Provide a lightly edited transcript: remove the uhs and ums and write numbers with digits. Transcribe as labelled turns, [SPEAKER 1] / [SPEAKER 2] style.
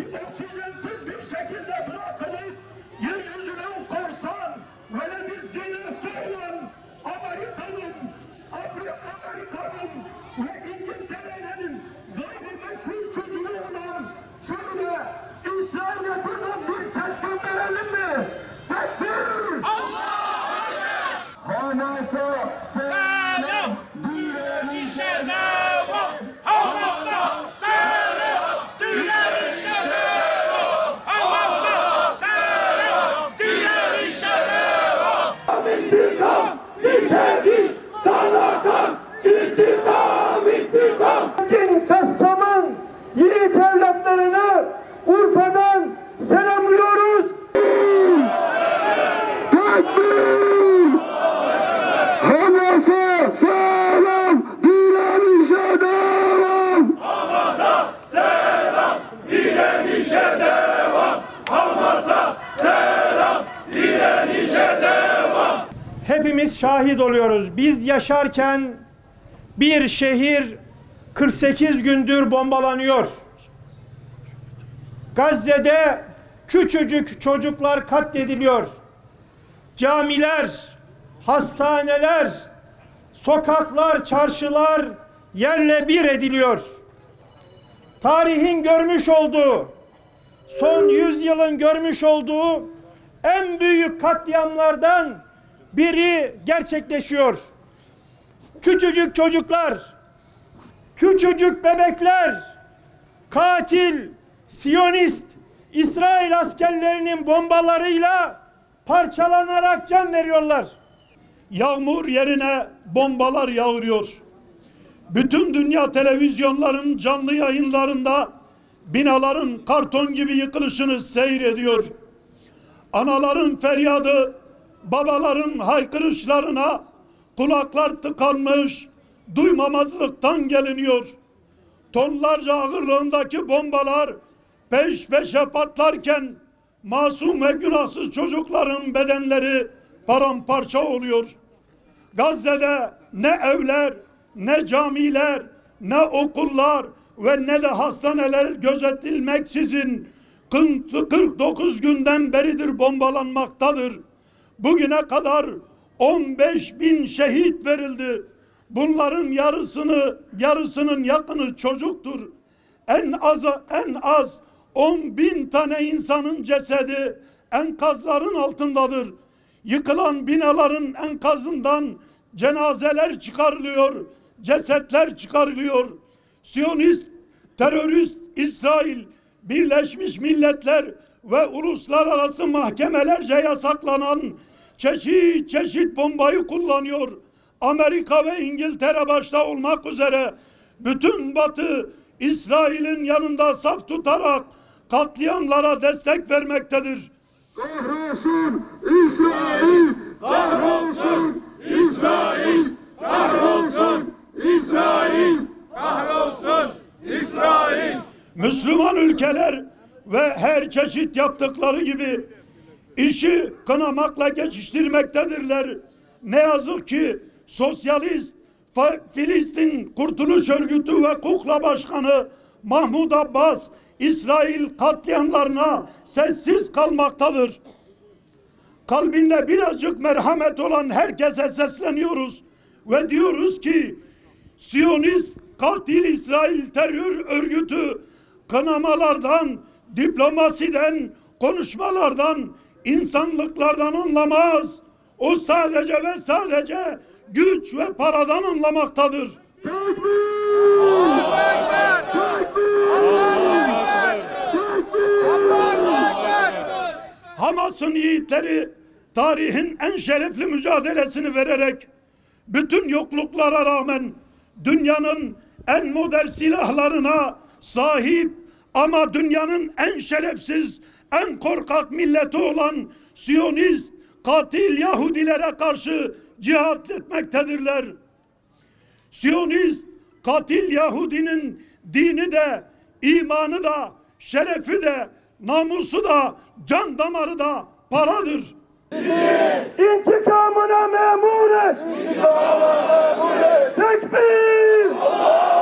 [SPEAKER 1] oksijensiz bir şekilde bırakılıp yeryüzünün korsan veled-i zinası olan Amerika'nın ve İngiltere'nin gayrimeşru çocuğu olan şöyle İsrail'e buradan bir ses gönderelim mi? Tekbir! Hamas'a selam, direnişe devam! Hamas'a selam, direnişe devam! Hamas'a selam, direnişe devam! İntikam, düşeriz, kanakan, intikam, intikam! Din Kassam'ın yiğit evlatlarını Urfa'dan selamlıyoruz. Tekbir! Hamas'a selam, direnişe devam! Hamas'a selam, direnişe devam! Hamas'a selam, direnişe devam!
[SPEAKER 2] Hepimiz şahit oluyoruz. Biz yaşarken bir şehir 48 gündür bombalanıyor. Gazze'de küçücük çocuklar katlediliyor. Camiler, hastaneler, sokaklar, çarşılar yerle bir ediliyor. Tarihin görmüş olduğu, son 100 yılın görmüş olduğu en büyük katliamlardan biri gerçekleşiyor. Küçücük çocuklar, küçücük bebekler, katil, Siyonist, İsrail askerlerinin bombalarıyla parçalanarak can veriyorlar.
[SPEAKER 3] Yağmur yerine bombalar yağıyor. Bütün dünya televizyonların canlı yayınlarında binaların karton gibi yıkılışını seyrediyor. Anaların feryadı, babaların haykırışlarına kulaklar tıkanmış, duymamazlıktan geliniyor. Tonlarca ağırlığındaki bombalar peş peşe patlarken masum ve günahsız çocukların bedenleri paramparça oluyor. Gazze'de ne evler, ne camiler, ne okullar ve ne de hastaneler gözetilmeksizin 49 günden beridir bombalanmaktadır. Bugüne kadar 15.000 şehit verildi. Bunların yarısının yakını çocuktur. En az 10.000 tane insanın cesedi enkazların altındadır. Yıkılan binaların enkazından cenazeler çıkarılıyor, cesetler çıkarılıyor. Siyonist, terörist İsrail, Birleşmiş Milletler ve uluslararası mahkemelerce yasaklanan çeşit çeşit bombayı kullanıyor. Amerika ve İngiltere başta olmak üzere bütün Batı İsrail'in yanında saf tutarak katliamlara destek vermektedir.
[SPEAKER 1] Kahrolsun İsrail! Kahrolsun İsrail! Kahrolsun İsrail! Kahrolsun İsrail!
[SPEAKER 3] Müslüman ülkeler ve her çeşit yaptıkları gibi işi kınamakla geçiştirmektedirler. Ne yazık ki Sosyalist Filistin Kurtuluş Örgütü ve Kukla Başkanı Mahmud Abbas İsrail katliamlarına sessiz kalmaktadır. Kalbinde birazcık merhamet olan herkese sesleniyoruz ve diyoruz ki Siyonist katil İsrail terör örgütü kınamalardan, diplomasiden, konuşmalardan, insanlıklardan anlamaz. O sadece ve sadece güç ve paradan anlamaktadır.
[SPEAKER 1] Tekbir! Allahu Ekber! Tekbir! Allahu Ekber! Tekbir! Allahu Ekber!
[SPEAKER 3] Hamas'ın yiğitleri tarihin en şerefli mücadelesini vererek bütün yokluklara rağmen dünyanın en modern silahlarına sahip ama dünyanın en şerefsiz, en korkak milleti olan Siyonist katil Yahudilere karşı cihat etmektedirler. Siyonist katil Yahudinin dini de, imanı da, şerefi de, namusu da, can damarı da paradır.
[SPEAKER 1] İntikamına memur et! İntikamına memur et! Tekbir! Allah!